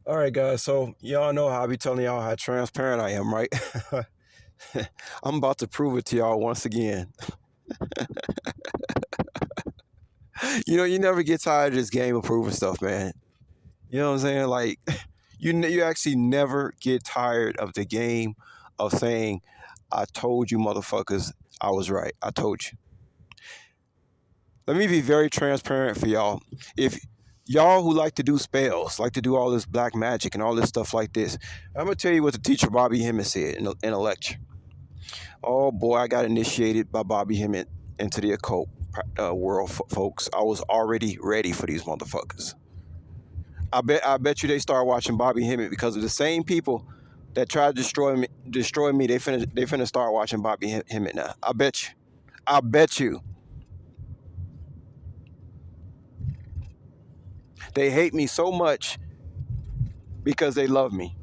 All right, guys. So y'all know how I be telling y'all how transparent I am, right? I'm about to prove it to y'all once again. You never get tired of this game of proving stuff, man. You know what I'm saying? Like, you actually never get tired of the game of saying, "I told you, motherfuckers, I was right. I told you." Let me be very transparent for y'all. If y'all who like to do spells, like to do all this black magic and all this stuff like this, I'm gonna tell you what the teacher Bobby Hemmett said in a lecture. Oh boy, I got initiated by Bobby Hemmett into the occult world, folks. I was already ready for these motherfuckers. I bet you they start watching Bobby Hemmett because of the same people that tried to destroy me. They finna start watching Bobby Hemmett now. I bet you. I bet you. They hate me so much because they love me,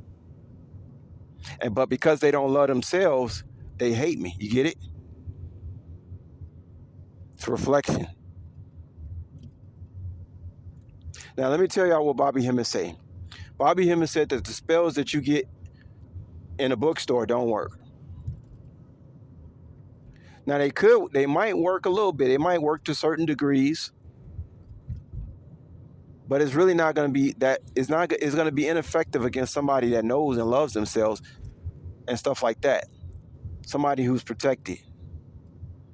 but because they don't love themselves, they hate me. You get it? It's a reflection. Now let me tell y'all what Bobby Hemmett say. Bobby Hemmett said that the spells that you get in a bookstore don't work. Now they might work a little bit. They might work to certain degrees, but it's really not going to be that. It's going to be ineffective against somebody that knows and loves themselves and stuff like that. Somebody who's protected,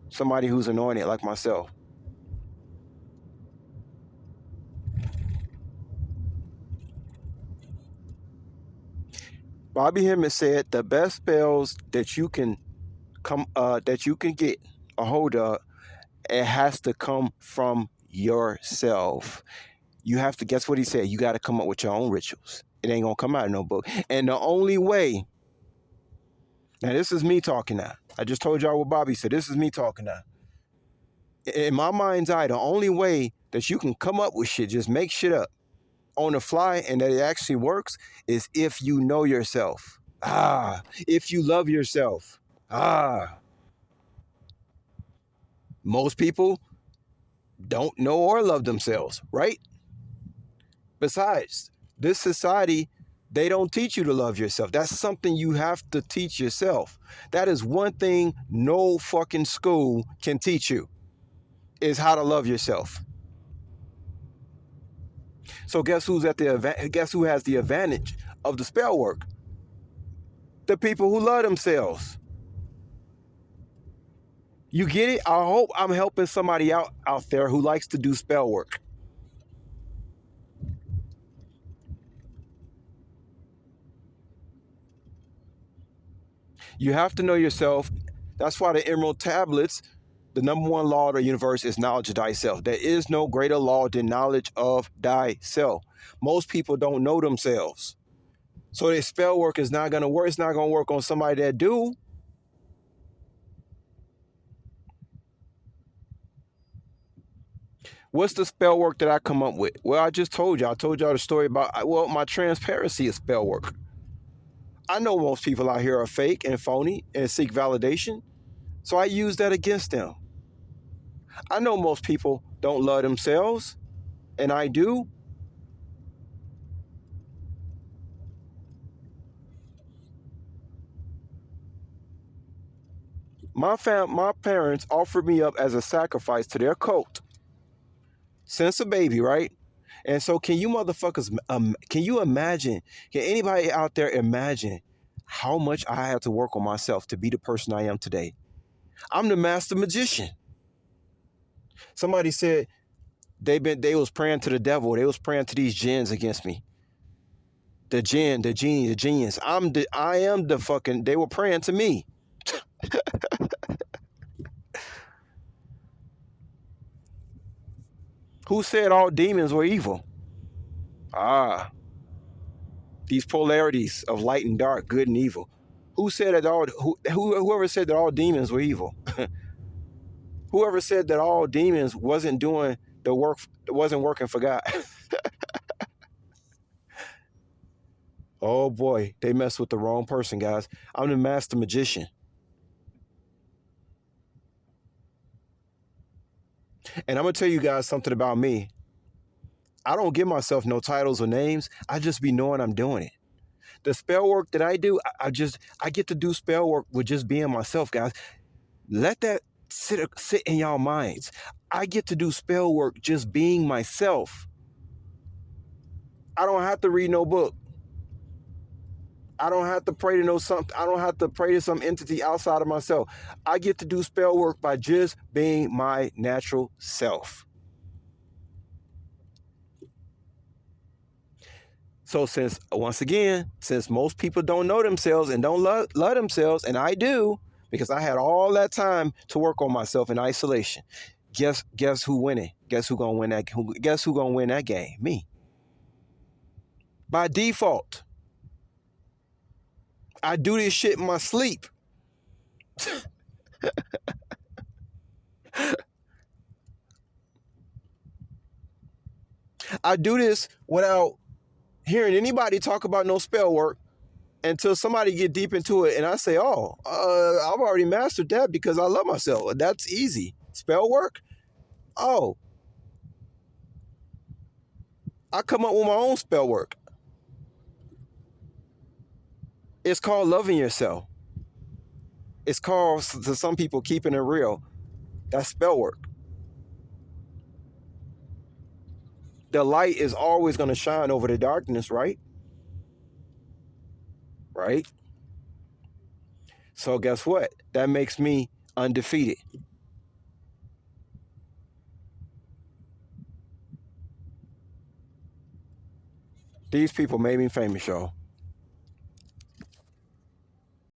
somebody who's anointed like myself. Bobby Hemmett said the best spells that you can get a hold of, it has to come from yourself. You have to guess what he said. You got to come up with your own rituals. It ain't gonna come out of no book. And the only way, now this is me talking now. I just told y'all what Bobby said. This is me talking now. In my mind's eye, the only way that you can come up with shit, just make shit up on the fly and that it actually works is if you know yourself. If you love yourself. Most people don't know or love themselves, right? Besides, this society, they don't teach you to love yourself. That's something you have to teach yourself. That is one thing no fucking school can teach you is how to love yourself. So guess who has the advantage of the spell work? The people who love themselves. You get it? I hope I'm helping somebody out there who likes to do spell work. You have to know yourself. That's why the Emerald Tablets, the number one law of the universe is knowledge of thyself. There is no greater law than knowledge of thyself. Most people don't know themselves. So their spell work is not gonna work. It's not gonna work on somebody that do. What's the spell work that I come up with? Well, I just told you. I told y'all the story about my transparency is spell work. I know most people out here are fake and phony and seek validation. So I use that against them. I know most people don't love themselves, and I do. My parents offered me up as a sacrifice to their cult since a baby, right? And so, can you motherfuckers? Can you imagine? Can anybody out there imagine how much I had to work on myself to be the person I am today? I'm the master magician. Somebody said they was praying to the devil. They was praying to these jinns against me. The jinn, the genie, the genius. I am the fucking. They were praying to me. Who said all demons were evil? Ah, these polarities of light and dark, good and evil. Who said that whoever said that all demons were evil? Whoever said that all demons wasn't doing the work, wasn't working for God? Oh boy, they messed with the wrong person, guys. I'm the master magician. And I'm gonna tell you guys something about me. I don't give myself no titles or names. I just be knowing I'm doing it. The spell work that I do, I get to do spell work with just being myself, guys. Let that sit in y'all minds. I get to do spell work just being myself. I don't have to read no book. I don't have to pray to know something. I don't have to pray to some entity outside of myself. I get to do spell work by just being my natural self. So since once again, since most people don't know themselves and don't love themselves, and I do, because I had all that time to work on myself in isolation. Guess who winning? Guess who gonna win that? Guess who gonna win that game? Me. By default. I do this shit in my sleep. I do this without hearing anybody talk about no spell work until somebody get deep into it and I say, oh, I've already mastered that because I love myself. That's easy. Spell work? Oh, I come up with my own spell work. It's called loving yourself. It's called, to some people, keeping it real. That's spell work. The light is always going to shine over the darkness, right? Right? So guess what? That makes me undefeated. These people made me famous, y'all.